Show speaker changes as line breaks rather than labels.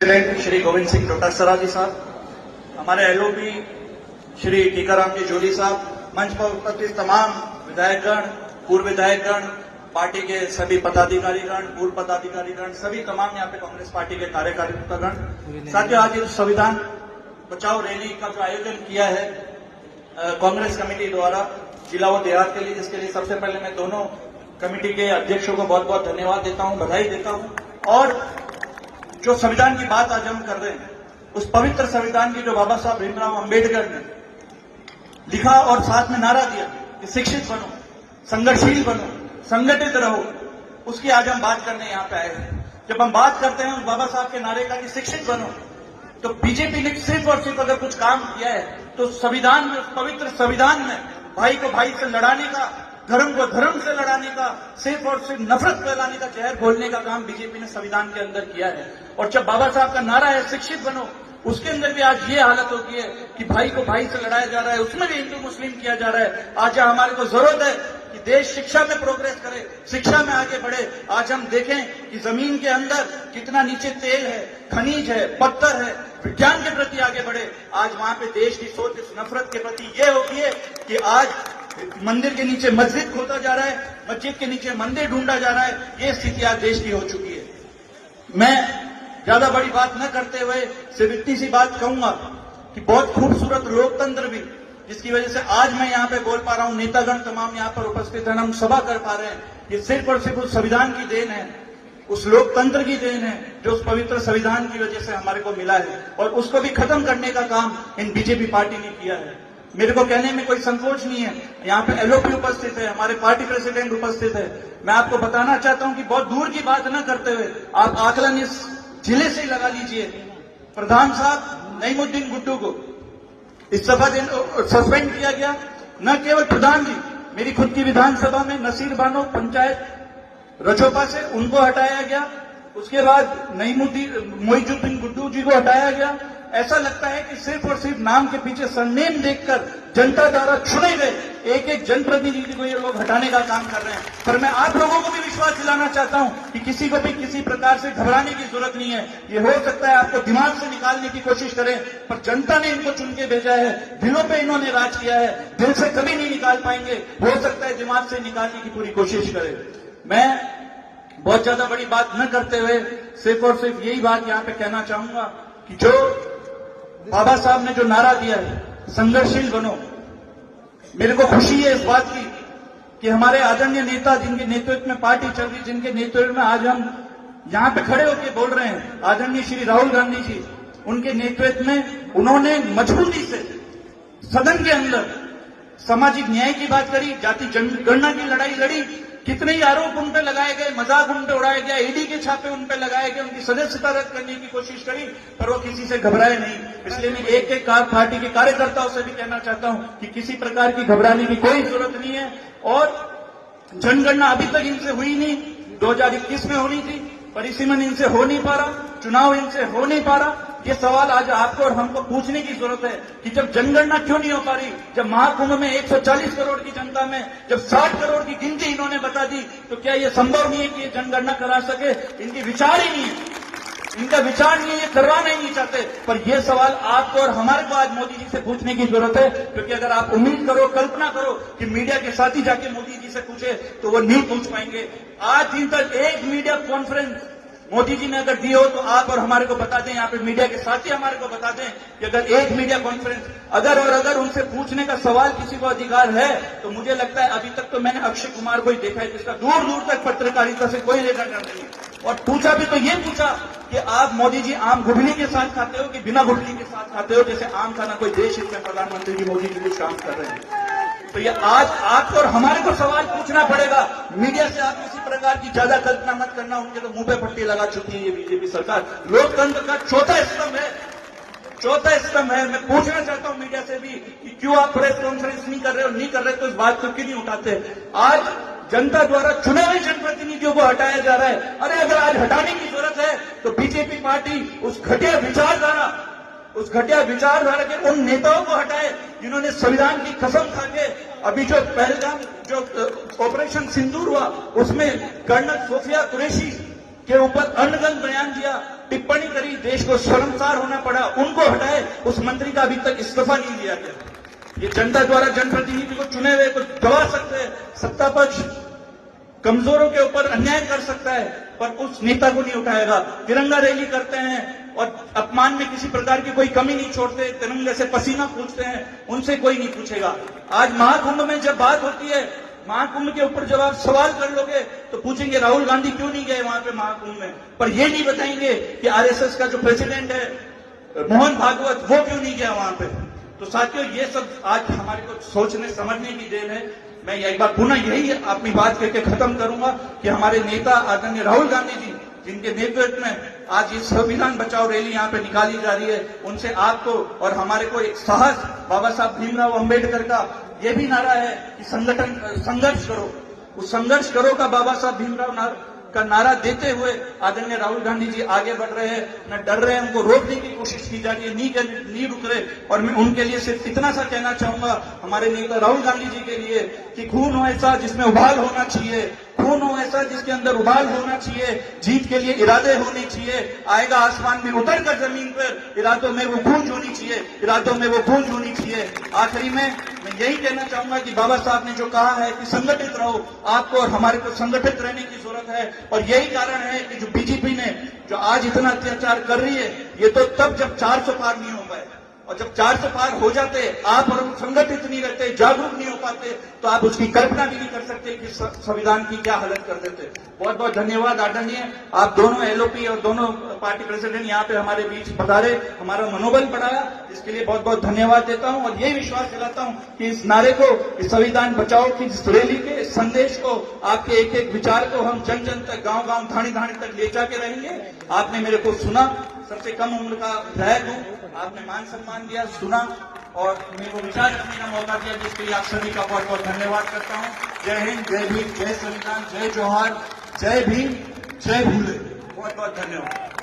President Shri Govind Singh Dotasra जी साहब, हमारे LOP Shri Tikaram जी जोली साहब, मंच पर उपस्थित तमाम विधायकगण, पूर्व विधायकगण, पार्टी के सभी पदाधिकारीगण, पूर्व पदाधिकारीगण, सभी तमाम यहाँ पे कांग्रेस पार्टी के कार्यकर्तागण, साथियों आज इस संविधान बचाओ रैली का जो आयोजन किया है कांग्रेस कमेटी द्वारा जिला व देहात के लिए, जिसके लिए सबसे पहले मैं दोनों कमेटी के अध्यक्षों को बहुत बहुत धन्यवाद देता हूं, बधाई देता हूं। और जो संविधान की बात आज हम कर रहे हैं, उस पवित्र संविधान की जो बाबा साहब भीमराव अंबेडकर ने लिखा और साथ में नारा दिया कि शिक्षित बनो, संघर्षशील बनो, संगठित रहो, उसकी आज हम बात करने यहाँ पे आए हैं। जब हम बात करते हैं उस बाबा साहब के नारे का कि शिक्षित बनो, तो बीजेपी ने सिर्फ और सिर्फ अगर कुछ काम किया है तो संविधान में, पवित्र संविधान में भाई को भाई से लड़ाने का, धर्म को धर्म से लड़ाने का, सिर्फ और सिर्फ नफरत फैलाने का, जहर घोलने का काम बीजेपी ने संविधान के अंदर किया है। और जब बाबा साहब का नारा है शिक्षित बनो, उसके अंदर भी आज ये हालत हो गई है कि भाई को भाई से लड़ाया जा रहा है, उसमें भी हिंदू मुस्लिम किया जा रहा है। आज हमारे को जरूरत है कि देश शिक्षा में प्रोग्रेस करे, शिक्षा में आगे बढ़े। आज हम देखें कि जमीन के अंदर कितना नीचे तेल है, खनिज है, पत्थर है, विज्ञान के प्रति आगे बढ़े। आज वहां पे देश की सोच इस नफरत के प्रति ये हो गई है कि आज मंदिर के नीचे मस्जिद खोदा जा रहा है, मस्जिद के नीचे मंदिर ढूंढा जा रहा है। ये स्थिति आज देश की हो चुकी है। मैं ज्यादा बड़ी बात न करते हुए सिर्फ इतनी सी बात कहूंगा कि बहुत खूबसूरत लोकतंत्र भी, जिसकी वजह से आज मैं यहाँ पे बोल पा रहा हूँ, नेतागण तमाम यहाँ पर उपस्थित हैं, हम सभा कर पा रहे हैं, ये सिर्फ और सिर्फ उस संविधान की देन है, उस लोकतंत्र की देन है जो उस पवित्र संविधान की वजह से हमारे को मिला है। और उसको भी खत्म करने का काम इन बीजेपी पार्टी ने किया है। मेरे को कहने में कोई संकोच नहीं है। यहाँ पे एलओपी उपस्थित है, हमारे पार्टी प्रेसिडेंट उपस्थित है। मैं आपको बताना चाहता हूं कि बहुत दूर की बात न करते हुए आप आकलन इस जिले से ही लगा लीजिए। प्रधान साहब नईमुद्दीन गुड्डू को इस सभा दिन सस्पेंड किया गया। न केवल प्रधान जी, मेरी खुद की विधानसभा में नसीर बानो पंचायत रजोपा से उनको हटाया गया। उसके बाद मोइजुद्दीन गुड्डू जी को हटाया गया। ऐसा लगता है कि सिर्फ और सिर्फ नाम के पीछे सरनेम देखकर जनता द्वारा चुने गए एक एक जनप्रतिनिधि को ये लोग हटाने का काम कर रहे हैं। पर मैं आप लोगों को भी विश्वास दिलाना चाहता हूं कि किसी को भी किसी प्रकार से घबराने की जरूरत नहीं है। ये हो सकता है आपको दिमाग से निकालने की कोशिश करें, पर जनता ने इनको चुन के भेजा है, दिलों पे इन्होंने राज किया है, दिल से कभी नहीं निकाल पाएंगे। हो सकता है दिमाग से निकालने की पूरी कोशिश करें। मैं बहुत ज्यादा बड़ी बात न करते हुए सिर्फ और सिर्फ यही बात यहाँ पे कहना चाहूंगा कि जो बाबा साहब ने जो नारा दिया है, संघर्षशील बनो, मेरे को खुशी है इस बात की कि हमारे आदरणीय नेता, जिनके नेतृत्व में पार्टी चल रही, जिनके नेतृत्व में आज हम यहाँ पे खड़े होकर बोल रहे हैं, आदरणीय श्री राहुल गांधी जी, उनके नेतृत्व में उन्होंने मजबूती से सदन के अंदर सामाजिक न्याय की बात करी, जाति जनगणना की लड़ाई लड़ी। कितने ही आरोप उन पे लगाए गए, मजाक उन पे उड़ाया गया, ईडी के छापे उन पे लगाए गए, उनकी सदस्यता रद्द करने की कोशिश करी, पर वो किसी से घबराए नहीं। इसलिए मैं एक एक पार्टी के कार्यकर्ताओं से भी कहना चाहता हूं कि किसी प्रकार की घबराने की कोई जरूरत नहीं है। और जनगणना अभी तक इनसे हुई नहीं, 2021 में होनी थी, परिसीमन इनसे हो नहीं पा रहा, चुनाव इनसे हो नहीं पा रहा। ये सवाल आज आपको और हमको पूछने की जरूरत है कि जब जनगणना क्यों नहीं हो पा रही, जब महाकुंभ में 140 करोड़ की जनता में जब 60 करोड़ की गिनती इन्होंने बता दी, तो क्या ये संभव नहीं है कि ये जनगणना करा सके? इनकी विचार ही नहीं है, इनका विचार नहीं है, ये करवाना ही नहीं चाहते। पर यह सवाल आपको और हमारे को आज मोदी जी से पूछने की जरूरत है, क्योंकि अगर आप उम्मीद करो, कल्पना करो कि मीडिया के साथ ही जाके मोदी जी से पूछे, तो वो नहीं पूछ पाएंगे। आज दिन तक एक मीडिया कॉन्फ्रेंस मोदी जी ने अगर दी हो तो आप और हमारे को बता दें, यहाँ पे मीडिया के साथ ही हमारे को बता दें कि अगर एक मीडिया कॉन्फ्रेंस अगर उनसे पूछने का सवाल किसी को अधिकार है, तो मुझे लगता है अभी तक तो मैंने अक्षय कुमार को ही देखा है, जिसका दूर दूर तक पत्रकारिता से कोई लेना देना नहीं। और पूछा भी तो ये पूछा कि आप मोदी जी आम गुठली के साथ खाते हो कि बिना गुठली के साथ खाते हो? जैसे आम खाना कोई देश, इसमें प्रधानमंत्री जी मोदी जी कुछ काम कर रहे हैं। तो ये आज आपको और हमारे को सवाल पूछना पड़ेगा। मीडिया से आप किसी प्रकार की ज्यादा कल्पना मत करना, उनके तो मुंह पे पट्टी लगा चुकी है ये बीजेपी सरकार। लोकतंत्र का चौथा स्तंभ है, चौथा स्तंभ है। मैं पूछना चाहता हूं मीडिया से भी कि क्यों आप प्रेस कॉन्फ्रेंस नहीं कर रहे हो? नहीं कर रहे तो इस बात को क्यों नहीं उठाते? आज जनता द्वारा चुने हुए जनप्रतिनिधियों को हटाया जा रहा है। अरे अगर आज हटाने की जरूरत है तो बीजेपी पार्टी उस घटिया विचारधारा के उन नेताओं को हटाए जिन्होंने संविधान की कसम खा के अभी जो पहलगाम जो ऑपरेशन सिंदूर हुआ, उसमें कर्नल सोफिया कुरैशी के ऊपर अनगन बयान दिया, टिप्पणी करी, देश को शर्मसार होना पड़ा, उनको हटाए, उस मंत्री का अभी तक इस्तीफा नहीं दिया गया। ये जनता द्वारा जनप्रतिनिधि को चुने हुए को दबा सकते हैं, सत्ता पक्ष कमजोरों के ऊपर अन्याय कर सकता है, पर उस नेता को नहीं उठाएगा। तिरंगा रैली करते हैं और अपमान में किसी प्रकार की कोई कमी नहीं छोड़ते, तिरंगे से पसीना पूछते हैं, उनसे कोई नहीं पूछेगा। आज महाकुंभ में जब बात होती है, महाकुंभ के ऊपर जब आप सवाल कर लोगे तो पूछेंगे राहुल गांधी क्यों नहीं गए वहां पे महाकुंभ में, पर ये नहीं बताएंगे कि आरएसएस का जो प्रेसिडेंट है मोहन भागवत, वो क्यों नहीं गया वहां पे। तो साथियों, ये सब आज हमारे को सोचने समझने की देर है। मैं एक बार पुनः यही अपनी बात कहकर खत्म करूंगा कि हमारे नेता आदरणीय राहुल गांधी जी, जिनके नेतृत्व में आज ये संविधान बचाओ रैली यहाँ पे निकाली जा रही है, उनसे आपको और हमारे को एक साहस, बाबा साहब भीमराव अंबेडकर का ये भी नारा है कि संघर्ष करो, उस संघर्ष करो का बाबा साहब भीमराव का नारा देते हुए आदरणीय राहुल गांधी जी आगे बढ़ रहे हैं, न डर रहे हैं, उनको रोकने की कोशिश की जा रही है, नहीं रुक रहे। और मैं उनके लिए सिर्फ इतना सा कहना चाहूंगा, हमारे नेता राहुल गांधी जी के लिए, कि खून हो ऐसा जिसमें उबाल होना चाहिए, खून हो ऐसा जिसके अंदर उबाल होना चाहिए, जीत के लिए इरादे होने चाहिए, आएगा आसमान में उतर कर जमीन पर, इरादों में वो गूंज होनी चाहिए, इरादों में वो गूंज होनी चाहिए। आखिरी में मैं यही कहना चाहूंगा कि बाबा साहब ने जो कहा है कि संगठित रहो, आपको और हमारे को संगठित रहने की जरूरत है। और यही कारण है कि जो बीजेपी ने जो आज इतना अत्याचार कर रही है, ये तो तब जब 400 पार नहीं हो पाए, और जब 400 पार हो जाते, आप और हम संगठित नहीं रहते, जागरूक नहीं हो पाते, तो आप उसकी कल्पना भी नहीं कर सकते कि संविधान की क्या हालत कर देते। बहुत बहुत धन्यवाद आदरणीय, आप दोनों एलओपी और दोनों पार्टी प्रेसिडेंट यहाँ पे हमारे बीच पधारे, हमारा मनोबल बढ़ाया, इसके लिए बहुत बहुत धन्यवाद देता हूँ। और यही विश्वास दिलाता हूँ कि इस नारे को, इस संविधान बचाओ की इस रैली के संदेश को, आपके एक एक विचार को हम जन जन तक, गांव गांव, थाने थाने तक ले जाके रहेंगे। आपने मेरे को सुना, सबसे कम उम्र का विधायक हूँ, आपने मान सम्मान दिया, सुना और मेरे को विचार रखने का मौका दिया, जिसके लिए आप सभी का बहुत बहुत धन्यवाद करता हूँ। जय हिंद, जय भीम, जय संविधान, जय जोहार, जय भीम, जय भूले। बहुत बहुत धन्यवाद।